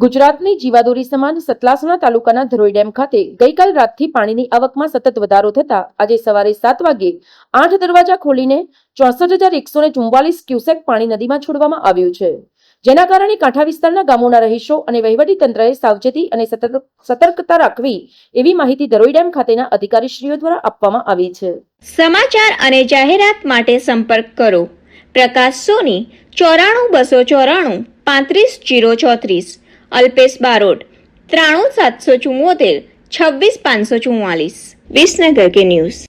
ગુજરાતની જીવાદોરી સમાન સતલાસણા તાલુકાના ધરોઈ ડેમ ખાતે ગઈકાલ રાતથી પાણીની આવકમાં સતત વધારો થતા આજે સવારે 7 વાગ્યે 8 દરવાજા ખોલીને 64,144 ક્યુસેક પાણી નદીમાં છોડવામાં આવ્યું છે, જેના કારણે કાંઠા વિસ્તારના ગામોના રહીશો અને વહીવટી તંત્રએ સાવચેતી અને સતર્કતા રાખવી એવી માહિતી ધરોઈ ડેમ ખાતેના અધિકારીશ્રીઓ દ્વારા આપવામાં આવી છે। સમાચાર અને જાહેરાત માટે સંપર્ક કરો પ્રકાશ સોની 94 294 35 034, अल्पेश बारोट 93 774 26 544। विसनगर के न्यूज़।